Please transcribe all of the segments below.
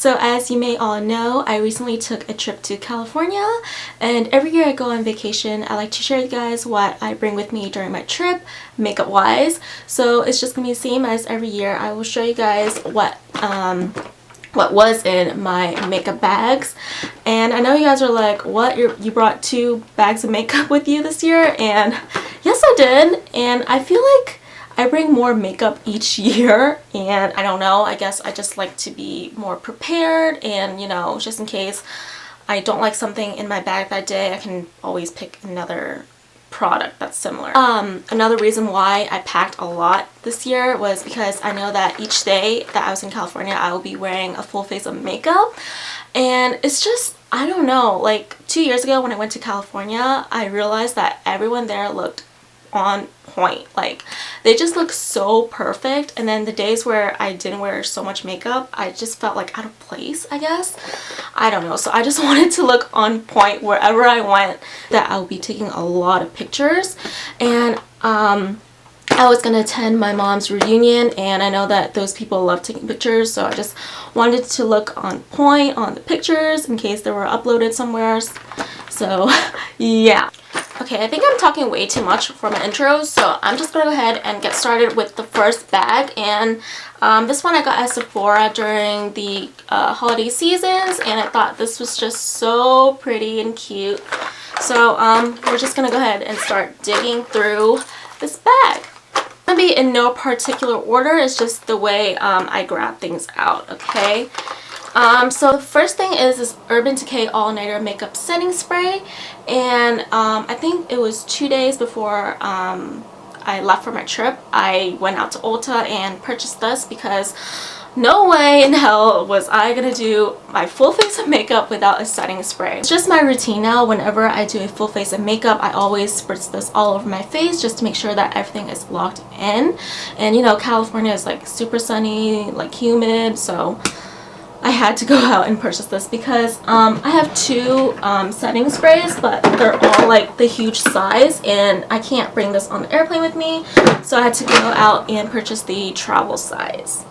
So as you may all know, I recently took a trip to California, and every year I go on vacation, I like to share with you guys what I bring with me during my trip, makeup wise. So it's just gonna be the same as every year. I will show you guys what was in my makeup bags. And I know you guys are like, what, you brought 2 bags of makeup with you this year? And yes, I did. And I feel like I bring more makeup each year, and I don't know, I guess I just like to be more prepared, and you know, just in case I don't like something in my bag that day, I can always pick another product that's similar. Another reason why I packed a lot this year was because I know that each day that I was in California I will be wearing a full face of makeup, and it's just, I don't know, like 2 years ago when I went to California, I realized that everyone there looked on point. Like, they just look so perfect, and then the days where I didn't wear so much makeup, I just felt like out of place, I guess. I don't know, so I just wanted to look on point wherever I went, that I'll be taking a lot of pictures. And I was gonna attend my mom's reunion, and I know that those people love taking pictures, so I just wanted to look on point on the pictures in case they were uploaded somewhere. So yeah. Okay, I think I'm talking way too much for my intro, so I'm just gonna go ahead and get started with the first bag. And this one I got at Sephora during the holiday seasons, and I thought this was just so pretty and cute. So we're just gonna go ahead and start digging through this bag. It's gonna be in no particular order, it's just the way I grab things out, okay? So the first thing is this Urban Decay All Nighter Makeup Setting Spray, and I think it was 2 days before I left for my trip, I went out to Ulta and purchased this because no way in hell was I gonna do my full face of makeup without a setting spray. It's just my routine now. Whenever I do a full face of makeup, I always spritz this all over my face just to make sure that everything is locked in. And you know, California is like super sunny, like humid, so I had to go out and purchase this because I have 2 setting sprays, but they're all like the huge size, and I can't bring this on the airplane with me, so I had to go out and purchase the travel size.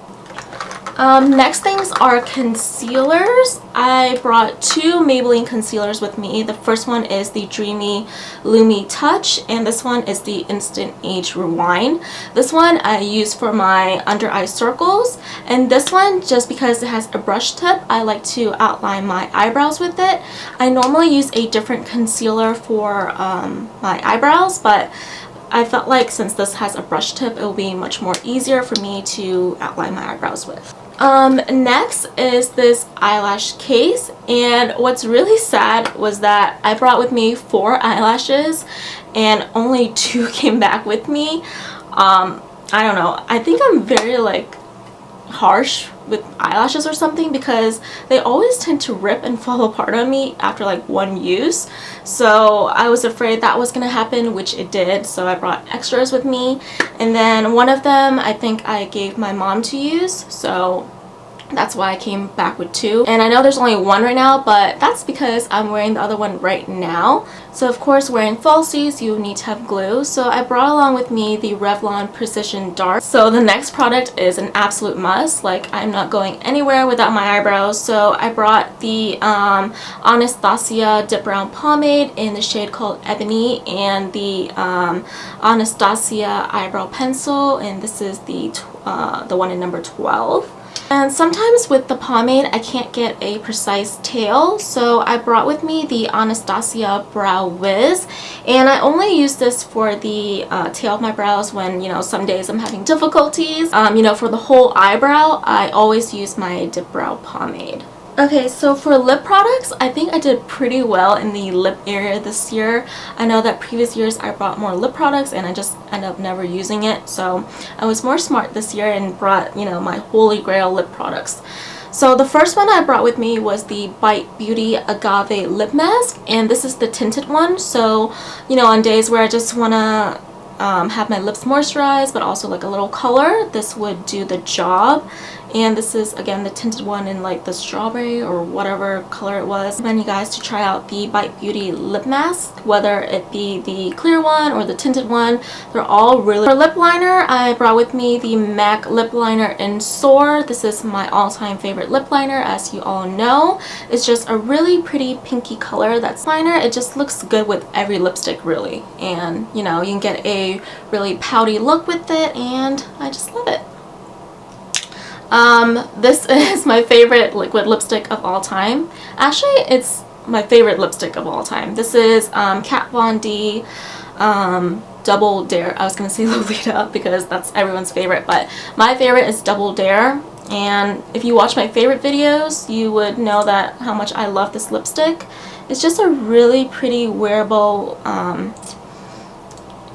Next things are concealers. I brought 2 Maybelline concealers with me. The first one is the Dreamy Lumi Touch, and this one is the Instant Age Rewind. This one I use for my under eye circles, and this one, just because it has a brush tip, I like to outline my eyebrows with it. I normally use a different concealer for my eyebrows, but I felt like since this has a brush tip, it will be much more easier for me to outline my eyebrows with. Next is this eyelash case, and what's really sad was that I brought with me 4 eyelashes and only 2 came back with me. I don't know, I think I'm very like harsh with eyelashes or something, because they always tend to rip and fall apart on me after like 1 use. So I was afraid that was gonna happen, which it did, so I brought extras with me. And then one of them I think I gave my mom to use, so that's why I came back with 2. And I know there's only 1 right now, but that's because I'm wearing the other one right now. So of course, wearing falsies, you need to have glue. So I brought along with me the Revlon Precision Dark. So the next product is an absolute must. Like, I'm not going anywhere without my eyebrows. So I brought the Anastasia Dip Brown Pomade in the shade called Ebony, and the Anastasia Eyebrow Pencil, and this is the one in number 12. And sometimes with the pomade I can't get a precise tail, so I brought with me the Anastasia Brow Wiz, and I only use this for the tail of my brows when, you know, some days I'm having difficulties. You know, for the whole eyebrow I always use my Dip Brow Pomade. Okay, so for lip products, I think I did pretty well in the lip area this year. I know that previous years I brought more lip products and I just end up never using it. So I was more smart this year and brought, you know, my holy grail lip products. So the first one I brought with me was the Bite Beauty Agave Lip Mask, and this is the tinted one. So, you know, on days where I just want to have my lips moisturized but also like a little color, this would do the job. and this is again the tinted one in like the strawberry or whatever color it was. I recommend you guys to try out the Bite Beauty lip mask, whether it be the clear one or the tinted one. They're all really. For lip liner, I brought with me the MAC lip liner in Soar. This is my all-time favorite lip liner, as you all know. It's just a really pretty pinky color. That's liner. It just looks good with every lipstick really, and you know, you can get a really pouty look with it, and I just love it. This is my favorite liquid lipstick of all time. Actually, it's my favorite lipstick of all time. This is Kat Von D Double Dare. I was gonna say Lolita because that's everyone's favorite, but my favorite is Double Dare. And if you watch my favorite videos, you would know that how much I love this lipstick. It's just a really pretty wearable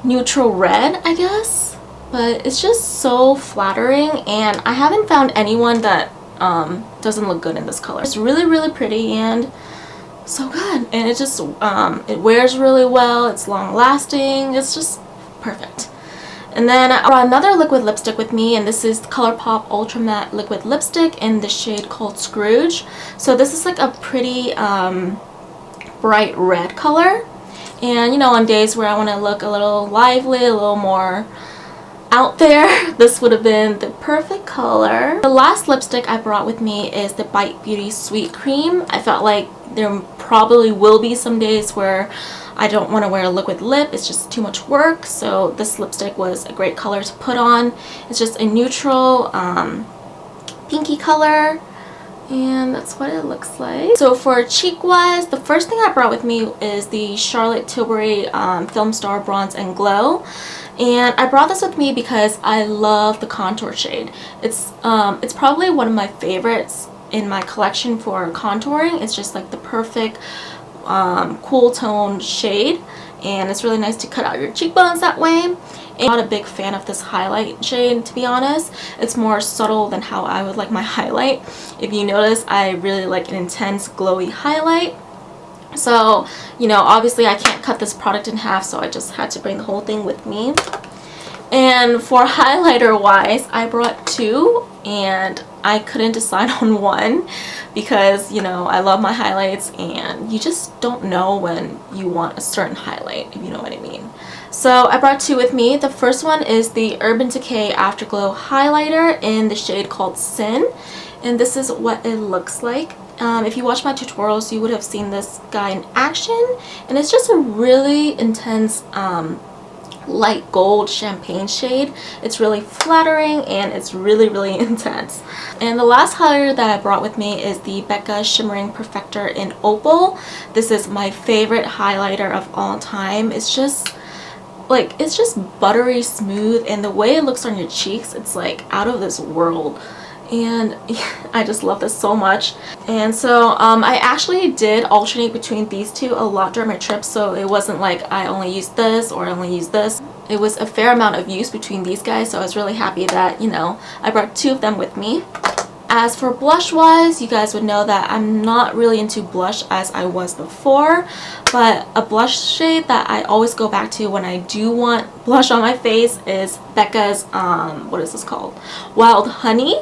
neutral red, I guess, but it's just so flattering, and I haven't found anyone that doesn't look good in this color. It's really, really pretty and so good, and it just it wears really well. It's long lasting. It's just perfect. And then I brought another liquid lipstick with me, and this is the ColourPop Ultra Matte Liquid Lipstick in the shade called Scrooge. So this is like a pretty bright red color, and you know, on days where I want to look a little lively, a little more out there, this would have been the perfect color. The last lipstick I brought with me is the Bite Beauty Sweet Cream. I felt like there probably will be some days where I don't want to wear a liquid lip. It's just too much work, so this lipstick was a great color to put on. It's just a neutral pinky color, and that's what it looks like. So for cheek wise, the first thing I brought with me is the Charlotte Tilbury Film Star Bronze and Glow. And I brought this with me because I love the contour shade. It's probably one of my favorites in my collection for contouring. It's just like the perfect cool tone shade, and it's really nice to cut out your cheekbones that way. And I'm not a big fan of this highlight shade, to be honest. It's more subtle than how I would like my highlight. If you notice, I really like an intense glowy highlight. So, you know, obviously I can't cut this product in half, so I just had to bring the whole thing with me. And for highlighter wise, I brought two, and I couldn't decide on one because, you know, I love my highlights, and you just don't know when you want a certain highlight, if you know what I mean. So I brought two with me. The first one is the Urban Decay Afterglow Highlighter in the shade called Sin, and this is what it looks like. If you watch my tutorials, you would have seen this guy in action, and it's just a really intense light gold champagne shade. It's really flattering, and it's really, really intense. And the last highlighter that I brought with me is the Becca Shimmering Perfector in Opal. This is my favorite highlighter of all time. It's just like, it's just buttery smooth, and the way it looks on your cheeks, it's like out of this world. And I just love this so much. And so I actually did alternate between these two a lot during my trip, so it wasn't like I only used this or I only used this. It was a fair amount of use between these guys, so I was really happy that, you know, I brought two of them with me. As for blush wise, you guys would know that I'm not really into blush as I was before, but a blush shade that I always go back to when I do want blush on my face is Becca's what is this called? Wild Honey.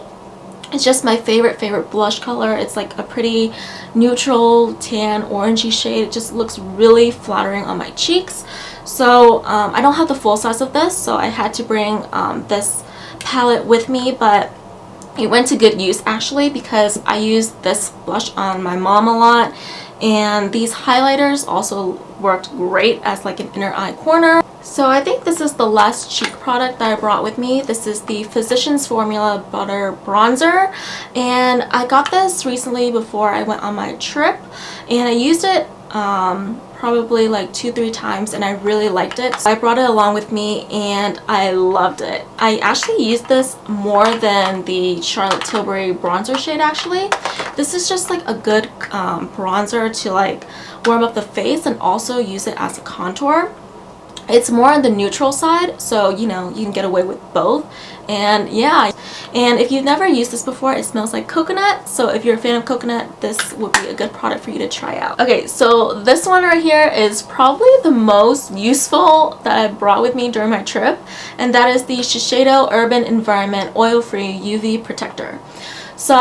It's just my favorite blush color. It's like a pretty neutral tan orangey shade. It just looks really flattering on my cheeks. So I don't have the full size of this, so I had to bring this palette with me, but it went to good use actually, because I used this blush on my mom a lot, and these highlighters also worked great as like an inner eye corner. So I think this is the last cheek product that I brought with me. This is the Physicians Formula Butter Bronzer, and I got this recently before I went on my trip, and I used it probably like 2-3 times, and I really liked it. So I brought it along with me, and I loved it. I actually used this more than the Charlotte Tilbury bronzer shade actually. This is just like a good bronzer to like warm up the face and also use it as a contour. It's more on the neutral side, so you know, you can get away with both. And yeah, and if you've never used this before, it smells like coconut, so if you're a fan of coconut, this would be a good product for you to try out. Okay, so this one right here is probably the most useful that I brought with me during my trip, and that is the Shiseido Urban Environment Oil-Free UV Protector. So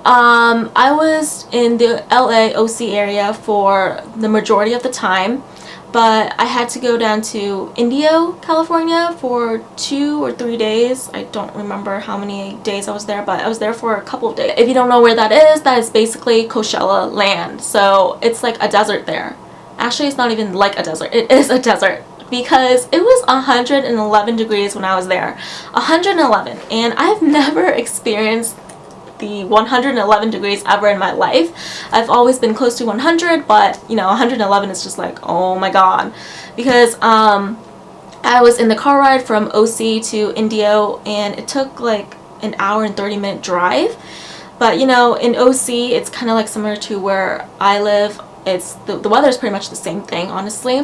I was in the LA OC area for the majority of the time, but I had to go down to Indio, California for 2 or 3 days. I don't remember how many days I was there, but I was there for a couple of days. If you don't know where that is basically Coachella land. So it's like a desert there. Actually, it's not even like a desert. It is a desert because it was 111 degrees when I was there. 111, and I've never experienced the 111 degrees ever in my life. I've always been close to 100, but you know, 111 is just like, oh my god, because I was in the car ride from OC to Indio, and it took like an hour and 30-minute drive. But you know, in OC it's kind of like similar to where I live. It's the weather is pretty much the same thing, honestly.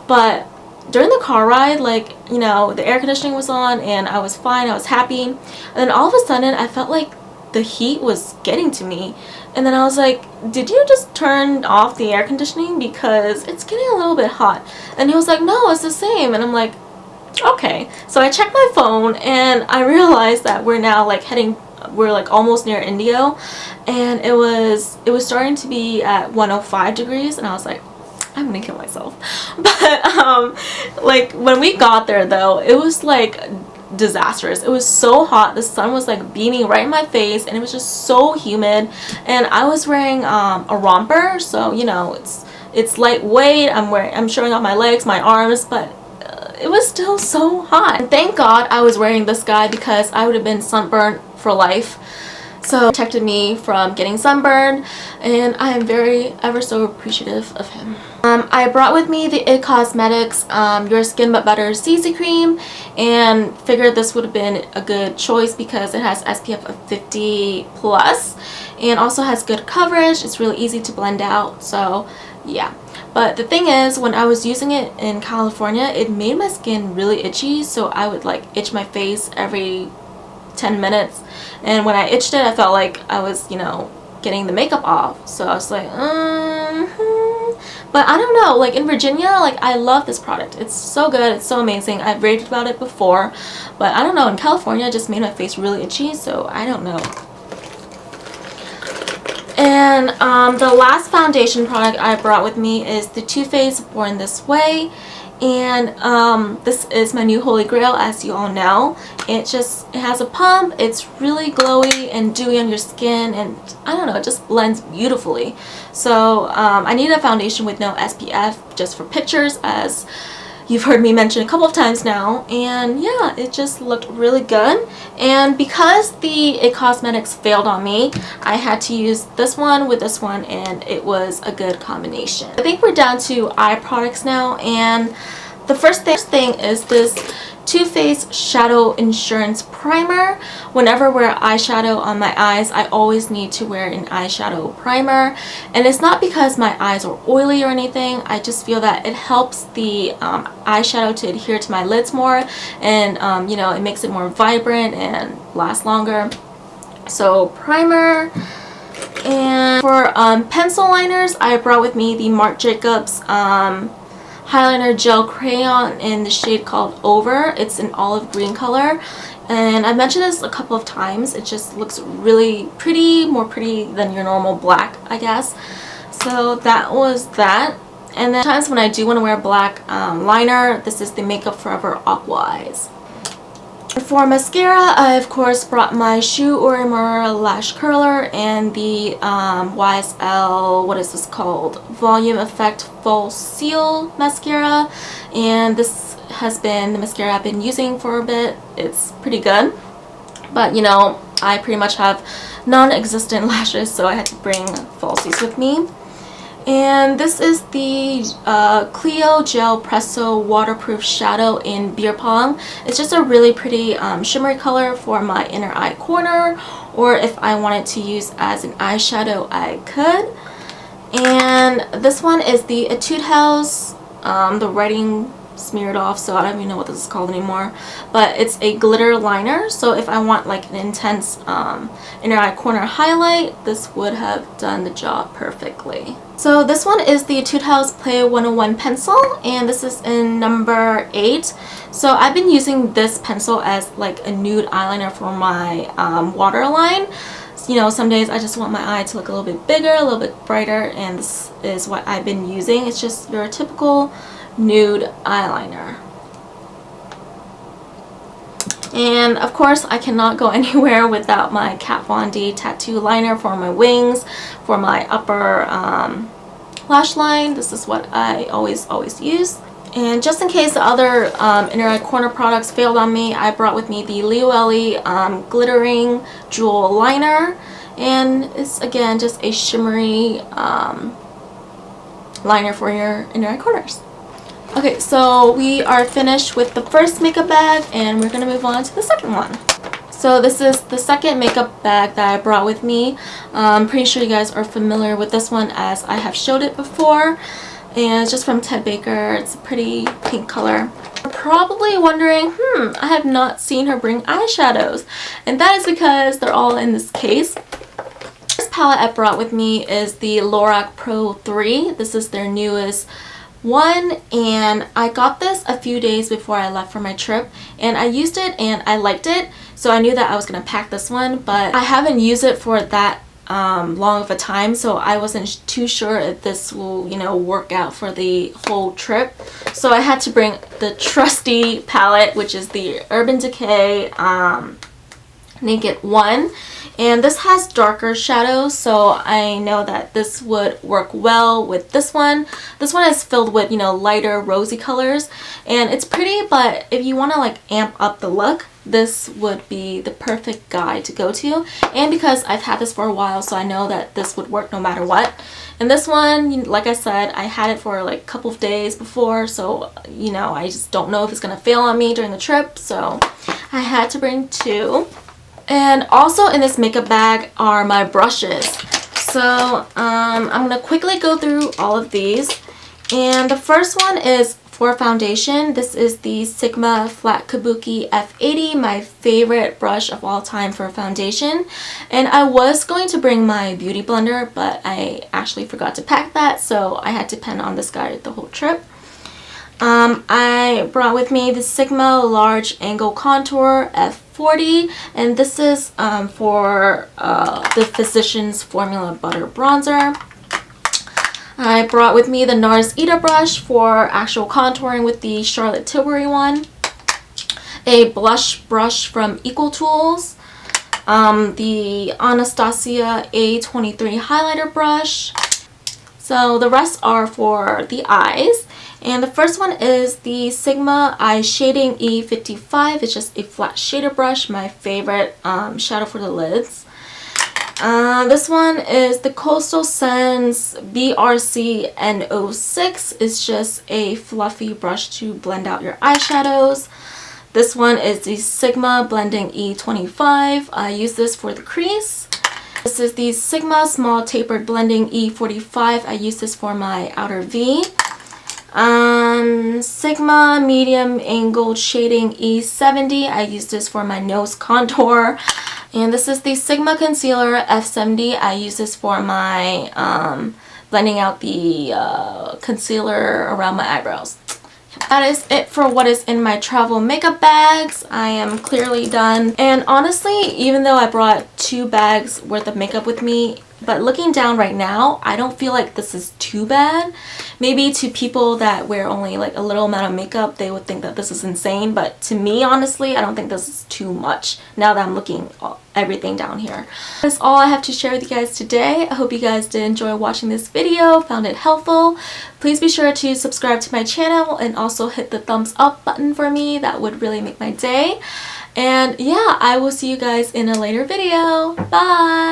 But during the car ride, like, you know, the air conditioning was on and I was fine, I was happy, and then all of a sudden I felt like the heat was getting to me, and then I was like, did you just turn off the air conditioning because it's getting a little bit hot? And he was like, no, it's the same. And I'm like, okay. So I checked my phone and I realized that we're now like we're like almost near Indio, and it was starting to be at 105 degrees, and I was like, I'm gonna kill myself. But like when we got there though, it was like disastrous. It was so hot. The sun was like beaming right in my face, and it was just so humid. And I was wearing a romper, so you know, it's lightweight. I'm showing off my legs, my arms, but it was still so hot. And thank God I was wearing this guy, because I would have been sunburned for life. So it protected me from getting sunburned, and I am ever so appreciative of him. I brought with me the IT Cosmetics Your Skin But Better CC Cream, and figured this would have been a good choice because it has SPF of 50 plus and also has good coverage. It's really easy to blend out, so yeah. But the thing is, when I was using it in California, it made my skin really itchy, so I would like itch my face every 10 minutes, and when I itched it, I felt like I was, you know, getting the makeup off. So I was like, But I don't know, like in Virginia, like I love this product. It's so good, it's so amazing. I've raved about it before, but I don't know, in California it just made my face really itchy, so I don't know. And the last foundation product I brought with me is the Too Faced Born This Way. And this is my new holy grail, as you all know. It has a pump. It's really glowy and dewy on your skin, and I don't know, it just blends beautifully. So I need a foundation with no SPF just for pictures, as you've heard me mention a couple of times now. And yeah, it just looked really good. And because the IT Cosmetics failed on me, I had to use this one with this one, and it was a good combination. I think we're down to eye products now, and the first thing is this Too Faced Shadow Insurance Primer. Whenever I wear eyeshadow on my eyes, I always need to wear an eyeshadow primer, and it's not because my eyes are oily or anything. I just feel that it helps the eyeshadow to adhere to my lids more, and you know, it makes it more vibrant and last longer. So primer. And for pencil liners, I brought with me the Marc Jacobs highlighter gel crayon in the shade called Over. It's an olive green color, and I've mentioned this a couple of times. It just looks really pretty, more pretty than your normal black, I guess. So that was that. And then times when I do want to wear black liner, this is the Makeup Forever Aqua Eyes. For mascara, I of course brought my Shu Uemura Lash Curler and the YSL, what is this called? Volume Effect False Seal Mascara, and this has been the mascara I've been using for a bit. It's pretty good, but you know, I pretty much have non-existent lashes, so I had to bring falsies with me. And this is the Clio Gel Presso Waterproof Shadow in Beer Pong. It's just a really pretty shimmery color for my inner eye corner, or if I wanted to use as an eyeshadow, I could. And this one is the Etude House, the writing smeared off, so I don't even know what this is called anymore. But it's a glitter liner, so if I want like an intense inner eye corner highlight, this would have done the job perfectly. So this one is the Tooth House Play 101 pencil, and this is in number 8. So I've been using this pencil as like a nude eyeliner for my waterline. You know, some days I just want my eye to look a little bit bigger, a little bit brighter, and this is what I've been using. It's just your typical nude eyeliner. And of course I cannot go anywhere without my Kat Von D tattoo liner for my wings, for my upper lash line. This is what I always use. And just in case the other inner eye corner products failed on me, I brought with me the Leo Ellie glittering jewel liner, and it's again just a shimmery liner for your inner eye corners. Okay, so we are finished with the first makeup bag, and we're going to move on to the second one. So this is the second makeup bag that I brought with me. I'm pretty sure you guys are familiar with this one as I have showed it before. And it's just from Ted Baker. It's a pretty pink color. You're probably wondering, I have not seen her bring eyeshadows. And that is because they're all in this case. This palette I brought with me is the Lorac Pro 3. This is their newest one, and I got this a few days before I left for my trip, and I used it and I liked it, so I knew that I was going to pack this one, but I haven't used it for that long of a time, so I wasn't too sure if this will, you know, work out for the whole trip. So I had to bring the trusty palette, which is the Urban Decay Naked 1. And this has darker shadows, so I know that this would work well with this one. This one is filled with, you know, lighter rosy colors, and it's pretty, but if you want to like amp up the look, this would be the perfect guide to go to. And because I've had this for a while, so I know that this would work no matter what. And this one, like I said, I had it for like a couple of days before, so you know, I just don't know if it's gonna fail on me during the trip, so I had to bring 2. And also in this makeup bag are my brushes. So I'm going to quickly go through all of these. And the first one is for foundation. This is the Sigma Flat Kabuki F80, my favorite brush of all time for foundation. And I was going to bring my beauty blender, but I actually forgot to pack that, so I had to depend on this guy the whole trip. I brought with me the Sigma Large Angle Contour F40, and this is for the Physicians Formula Butter Bronzer. I brought with me the NARS Ita brush for actual contouring with the Charlotte Tilbury one. A blush brush from Equal Tools. The Anastasia A23 highlighter brush. So the rest are for the eyes. And the first one is the Sigma Eye Shading E55. It's just a flat shader brush, my favorite shadow for the lids. This one is the Coastal Scents BRC N06. It's just a fluffy brush to blend out your eyeshadows. This one is the Sigma Blending E25. I use this for the crease. This is the Sigma Small Tapered Blending E45. I use this for my outer V. Sigma Medium Angled Shading E70. I use this for my nose contour. And this is the Sigma Concealer F70. I use this for my blending out the concealer around my eyebrows. That is it for what is in my travel makeup bags. I am clearly done. And honestly, even though I brought 2 bags worth of makeup with me, but looking down right now, I don't feel like this is too bad. Maybe to people that wear only like a little amount of makeup, they would think that this is insane. But to me, honestly, I don't think this is too much now that I'm looking everything down here. That's all I have to share with you guys today. I hope you guys did enjoy watching this video, found it helpful. Please be sure to subscribe to my channel and also hit the thumbs up button for me. That would really make my day. And yeah, I will see you guys in a later video. Bye!